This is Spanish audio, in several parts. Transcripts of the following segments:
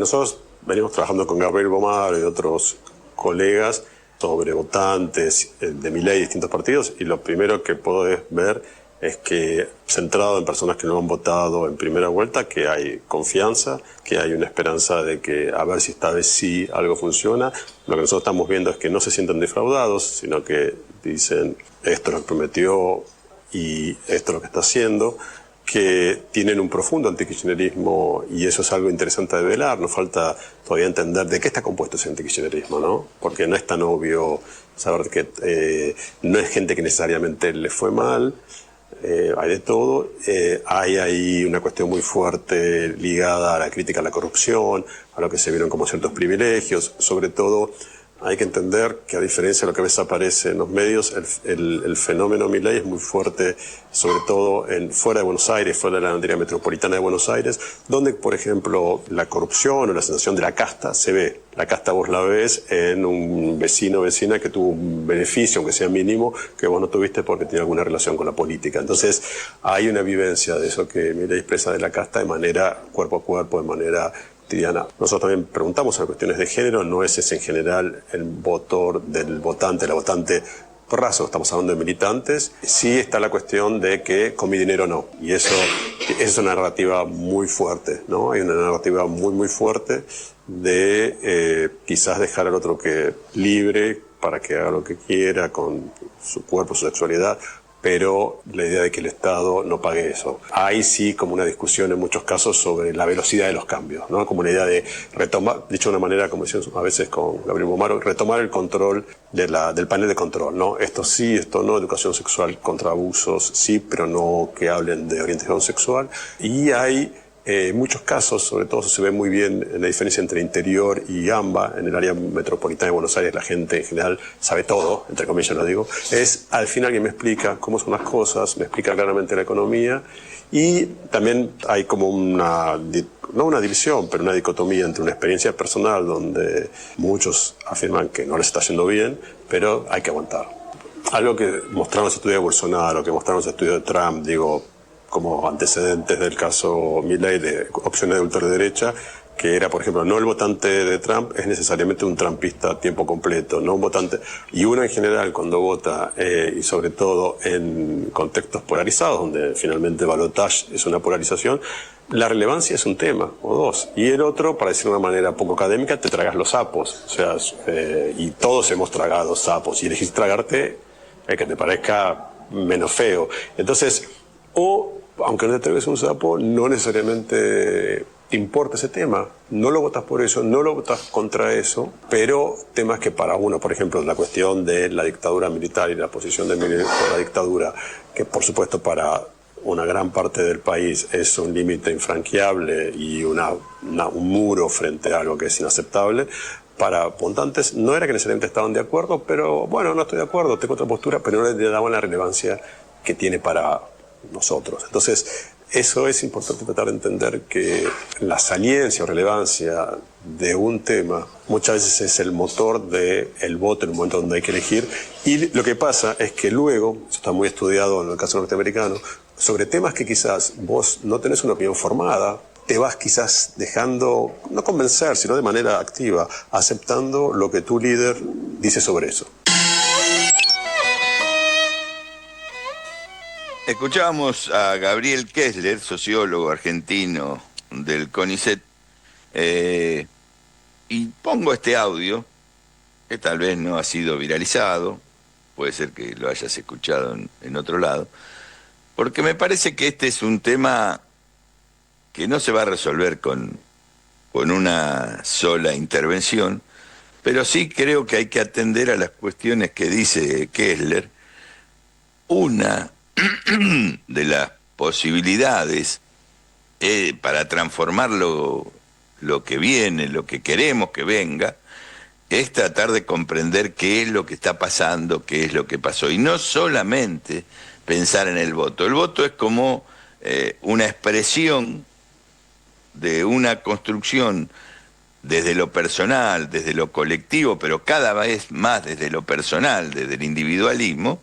nosotros venimos trabajando con Gabriel Bomaro y otros colegas sobre votantes de Milei y distintos partidos, y lo primero que podés ver es que, centrado en personas que no han votado en primera vuelta, que hay confianza, que hay una esperanza de que a ver si esta vez sí algo funciona. Lo que nosotros estamos viendo es que no se sienten defraudados, sino que dicen esto es lo que prometió y esto es lo que está haciendo, que tienen un profundo antikirchnerismo, y eso es algo interesante de velar. Nos falta todavía entender de qué está compuesto ese antikirchnerismo, ¿no? Porque no es tan obvio saber que no es gente que necesariamente le fue mal, hay de todo. Hay ahí una cuestión muy fuerte ligada a la crítica a la corrupción, a lo que se vieron como ciertos privilegios. Sobre todo hay que entender que, a diferencia de lo que a veces aparece en los medios, el fenómeno Milei es muy fuerte, sobre todo fuera de Buenos Aires, fuera de la área metropolitana de Buenos Aires, donde, por ejemplo, la corrupción o la sensación de la casta se ve. La casta vos la ves en un vecino o vecina que tuvo un beneficio, aunque sea mínimo, que vos no tuviste porque tiene alguna relación con la política. Entonces, hay una vivencia de eso que Milei expresa de la casta de manera cuerpo a cuerpo, de manera cotidiana. Nosotros también preguntamos sobre cuestiones de género. No es ese en general el motor del votante, la votante por raso, estamos hablando de militantes. Sí está la cuestión de que con mi dinero no, y eso es una narrativa muy fuerte, ¿no? Hay una narrativa muy muy fuerte de quizás dejar al otro que libre para que haga lo que quiera con su cuerpo, su sexualidad, pero la idea de que el Estado no pague eso. Hay sí como una discusión en muchos casos sobre la velocidad de los cambios, ¿no? Como una idea de retomar, dicho de una manera, como decíamos a veces con Gabriel Bomaro, retomar el control del panel de control, ¿no? Esto sí, esto no, educación sexual contra abusos, sí, pero no que hablen de orientación sexual. Y hay muchos casos, sobre todo se ve muy bien en la diferencia entre interior y AMBA. En el área metropolitana de Buenos Aires la gente en general sabe todo, entre comillas lo digo. Es al final alguien me explica cómo son las cosas, me explica claramente la economía, y también hay como no una división, pero una dicotomía entre una experiencia personal donde muchos afirman que no les está yendo bien, pero hay que aguantar. Algo que mostraron los estudios de Bolsonaro, que mostraron los estudios de Trump, digo, como antecedentes del caso Milei de opciones de ultraderecha, que era, por ejemplo, no el votante de Trump es necesariamente un trumpista a tiempo completo, no un votante, y uno en general cuando vota, y sobre todo en contextos polarizados, donde finalmente balotage es una polarización, la relevancia es un tema, o dos, y el otro, para decirlo de una manera poco académica, te tragas los sapos, o sea, y todos hemos tragado sapos, y elegís tragarte el que te parezca menos feo. Entonces, aunque no te tragues un sapo, no necesariamente importa ese tema. No lo votas por eso, no lo votas contra eso, pero temas que para uno, por ejemplo, la cuestión de la dictadura militar y la posición de Milei por la dictadura, que por supuesto para una gran parte del país es un límite infranqueable y un muro frente a algo que es inaceptable, para votantes no era que necesariamente estaban de acuerdo, pero bueno, no estoy de acuerdo, tengo otra postura, pero no le daban la relevancia que tiene para nosotros. Entonces, eso es importante tratar de entender, que la saliencia o relevancia de un tema muchas veces es el motor del voto en el momento donde hay que elegir, y lo que pasa es que luego, eso está muy estudiado en el caso norteamericano, sobre temas que quizás vos no tenés una opinión formada, te vas quizás dejando, no convencer, sino de manera activa, aceptando lo que tu líder dice sobre eso. Escuchábamos a Gabriel Kessler, sociólogo argentino del CONICET, y pongo este audio, que tal vez no ha sido viralizado, puede ser que lo hayas escuchado en otro lado, porque me parece que este es un tema que no se va a resolver con una sola intervención, pero sí creo que hay que atender a las cuestiones que dice Kessler. Una de las posibilidades para transformar lo que viene, lo que queremos que venga, es tratar de comprender qué es lo que está pasando, qué es lo que pasó, y no solamente pensar en el voto. El voto es como una expresión de una construcción desde lo personal, desde lo colectivo, pero cada vez más desde lo personal, desde el individualismo,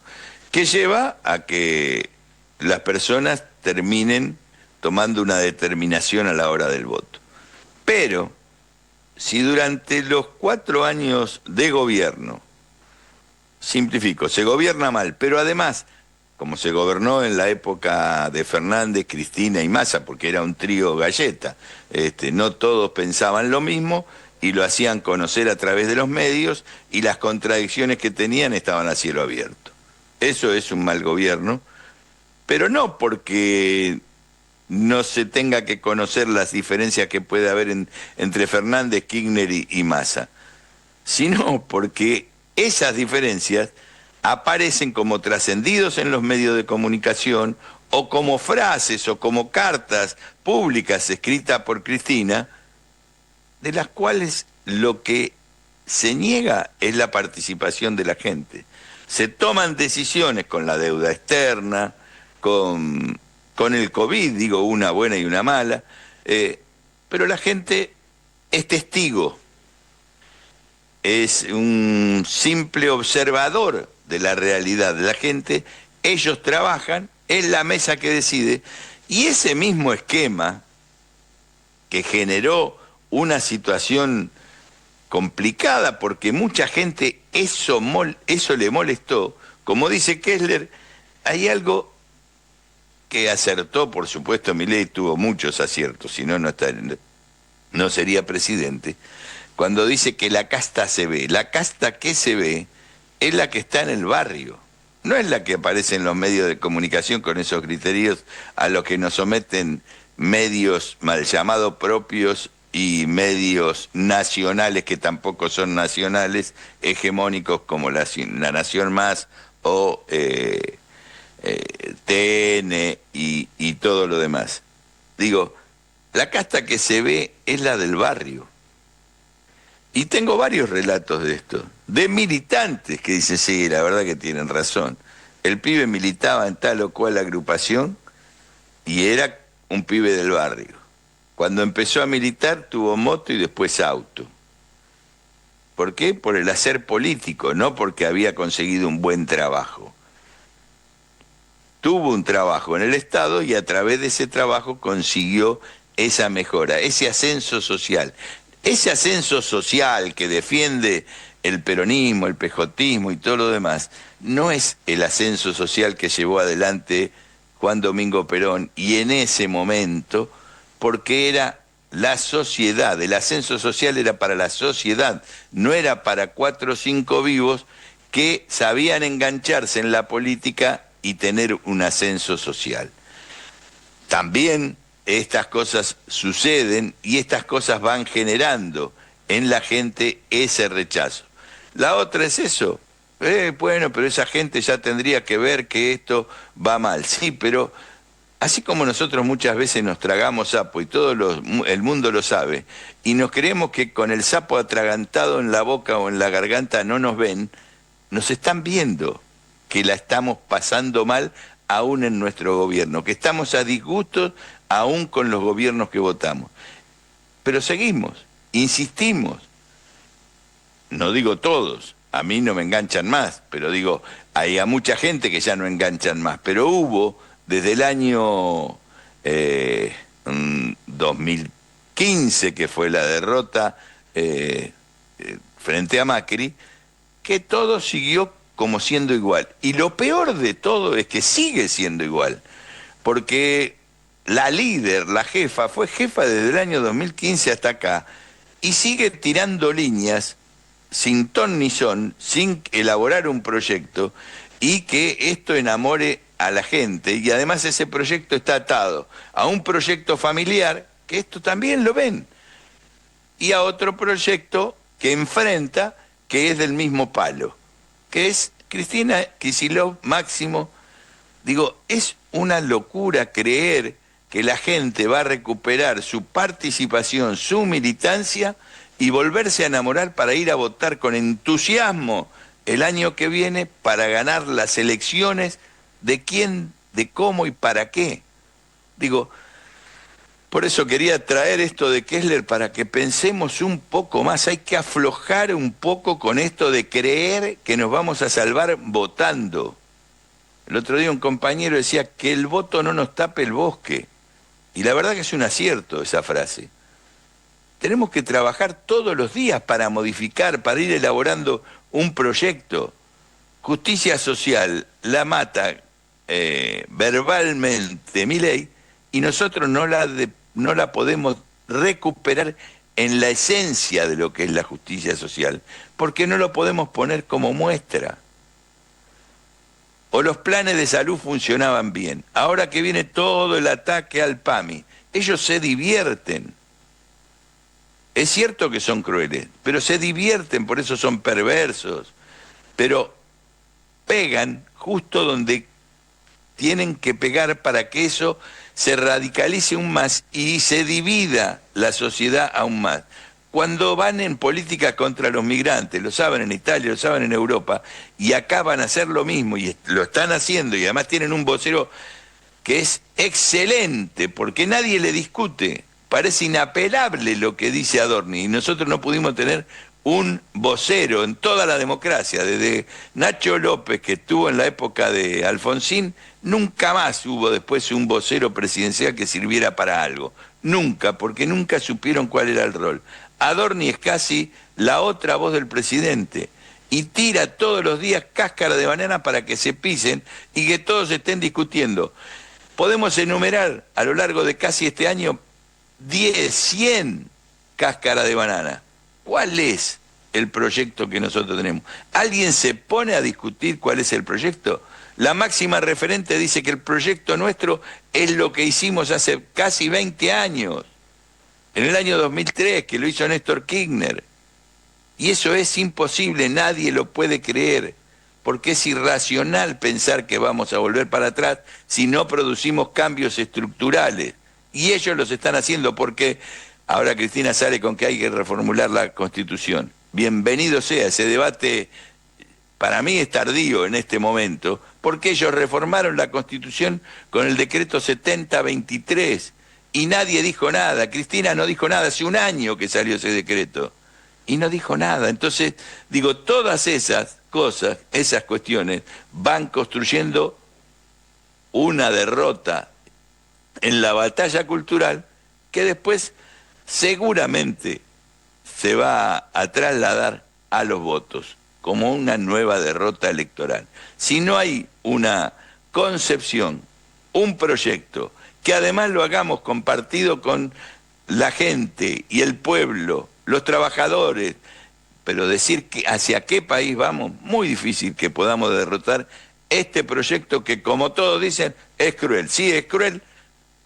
que lleva a que las personas terminen tomando una determinación a la hora del voto. Pero si durante los 4 años de gobierno, simplifico, se gobierna mal, pero además, como se gobernó en la época de Fernández, Cristina y Massa, porque era un trío galleta, no todos pensaban lo mismo y lo hacían conocer a través de los medios, y las contradicciones que tenían estaban a cielo abierto. Eso es un mal gobierno, pero no porque no se tenga que conocer las diferencias que puede haber entre Fernández, Kirchner y Massa, sino porque esas diferencias aparecen como trascendidos en los medios de comunicación, o como frases o como cartas públicas escritas por Cristina, de las cuales lo que se niega es la participación de la gente. Se toman decisiones con la deuda externa, con el COVID, digo, una buena y una mala, pero la gente es testigo, es un simple observador de la realidad de la gente. Ellos trabajan, es la mesa que decide, y ese mismo esquema que generó una situación complicada, porque mucha gente eso le molestó, como dice Kessler, hay algo que acertó, por supuesto. Milei tuvo muchos aciertos, si no, no sería presidente, cuando dice que la casta se ve. La casta que se ve es la que está en el barrio, no es la que aparece en los medios de comunicación con esos criterios a los que nos someten medios mal llamados propios y medios nacionales que tampoco son nacionales, hegemónicos como la Nación Más o TN y todo lo demás. Digo, la casta que se ve es la del barrio. Y tengo varios relatos de esto, de militantes que dicen, sí, la verdad que tienen razón. El pibe militaba en tal o cual agrupación y era un pibe del barrio. Cuando empezó a militar tuvo moto y después auto. ¿Por qué? Por el hacer político, no porque había conseguido un buen trabajo. Tuvo un trabajo en el Estado y a través de ese trabajo consiguió esa mejora, ese ascenso social. Ese ascenso social que defiende el peronismo, el pejotismo y todo lo demás, no es el ascenso social que llevó adelante Juan Domingo Perón, y en ese momento, porque era la sociedad, el ascenso social era para la sociedad, no era para 4 o 5 vivos que sabían engancharse en la política y tener un ascenso social. También estas cosas suceden y estas cosas van generando en la gente ese rechazo. La otra es eso. Bueno, pero esa gente ya tendría que ver que esto va mal. Sí, pero así como nosotros muchas veces nos tragamos sapo y el mundo lo sabe, y nos creemos que con el sapo atragantado en la boca o en la garganta no nos ven, nos están viendo que la estamos pasando mal aún en nuestro gobierno, que estamos a disgustos aún con los gobiernos que votamos. Pero seguimos, insistimos. No digo todos, a mí no me enganchan más, pero digo, hay a mucha gente que ya no enganchan más, pero hubo desde el año 2015, que fue la derrota frente a Macri, que todo siguió como siendo igual. Y lo peor de todo es que sigue siendo igual, porque la líder, la jefa, fue jefa desde el año 2015 hasta acá, y sigue tirando líneas sin ton ni son, sin elaborar un proyecto, y que esto enamore a la gente, y además ese proyecto está atado a un proyecto familiar, que esto también lo ven, y a otro proyecto que enfrenta, que es del mismo palo, que es Cristina Kicillof Máximo. Digo, es una locura creer que la gente va a recuperar su participación, su militancia, y volverse a enamorar para ir a votar con entusiasmo el año que viene para ganar las elecciones. ¿De quién, de cómo y para qué? Digo, por eso quería traer esto de Kessler, para que pensemos un poco más. Hay que aflojar un poco con esto de creer que nos vamos a salvar votando. El otro día un compañero decía que el voto no nos tape el bosque. Y la verdad que es un acierto esa frase. tenemos que trabajar todos los días para modificar, para ir elaborando un proyecto. Justicia social la mata verbalmente Milei y nosotros no la podemos recuperar en la esencia de lo que es la justicia social, porque no lo podemos poner como muestra. O los planes de salud funcionaban bien. Ahora que viene todo el ataque al PAMI, ellos se divierten. Es cierto que son crueles, pero se divierten, por eso son perversos. Pero pegan justo donde tienen que pegar para que eso se radicalice aún más y se divida la sociedad aún más. Cuando van en política contra los migrantes, lo saben en Italia, lo saben en Europa, y acá van a hacer lo mismo, y lo están haciendo, y además tienen un vocero que es excelente, porque nadie le discute. Parece inapelable lo que dice Adorni, y nosotros no pudimos tener un vocero en toda la democracia, desde Nacho López, que estuvo en la época de Alfonsín, nunca más hubo después un vocero presidencial que sirviera para algo. Nunca, porque nunca supieron cuál era el rol. Adorni es casi la otra voz del presidente y tira todos los días cáscara de banana para que se pisen y que todos estén discutiendo. Podemos enumerar a lo largo de casi este año 10, 100 cáscaras de banana. ¿Cuál es el proyecto que nosotros tenemos? ¿Alguien se pone a discutir cuál es el proyecto? La máxima referente dice que el proyecto nuestro es lo que hicimos hace casi 20 años. En el año 2003, que lo hizo Néstor Kirchner. Y eso es imposible, nadie lo puede creer, porque es irracional pensar que vamos a volver para atrás si no producimos cambios estructurales. Y ellos los están haciendo porque ahora Cristina sale con que hay que reformular la Constitución. Bienvenido sea, ese debate para mí es tardío en este momento, porque ellos reformaron la Constitución con el decreto 7023 y nadie dijo nada. Cristina no dijo nada, hace un año que salió ese decreto y no dijo nada. Entonces, digo, todas esas cosas, esas cuestiones van construyendo una derrota en la batalla cultural que después seguramente se va a trasladar a los votos como una nueva derrota electoral. Si no hay una concepción, un proyecto, que además lo hagamos compartido con la gente y el pueblo, los trabajadores, pero decir que hacia qué país vamos, muy difícil que podamos derrotar este proyecto que, como todos dicen, es cruel. Sí, es cruel,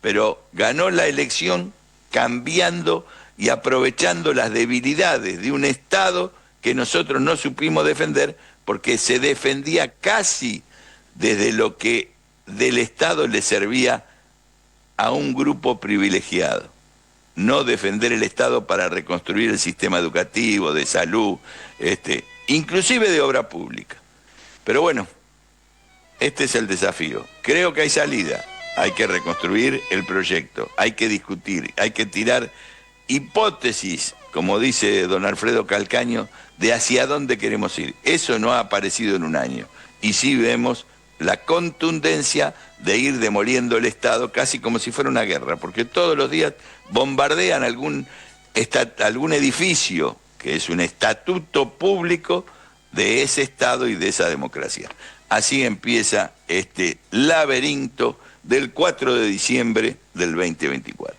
pero ganó la elección cambiando y aprovechando las debilidades de un Estado que nosotros no supimos defender, porque se defendía casi desde lo que del Estado le servía a un grupo privilegiado. No defender el Estado para reconstruir el sistema educativo, de salud, inclusive de obra pública. Pero bueno, este es el desafío. Creo que hay salida. Hay que reconstruir el proyecto, hay que discutir, hay que tirar hipótesis, como dice don Alfredo Calcaño, de hacia dónde queremos ir. Eso no ha aparecido en un año. Y sí vemos la contundencia de ir demoliendo el Estado casi como si fuera una guerra, porque todos los días bombardean algún edificio que es un estatuto público de ese Estado y de esa democracia. Así empieza este laberinto del 4 de diciembre del 2024.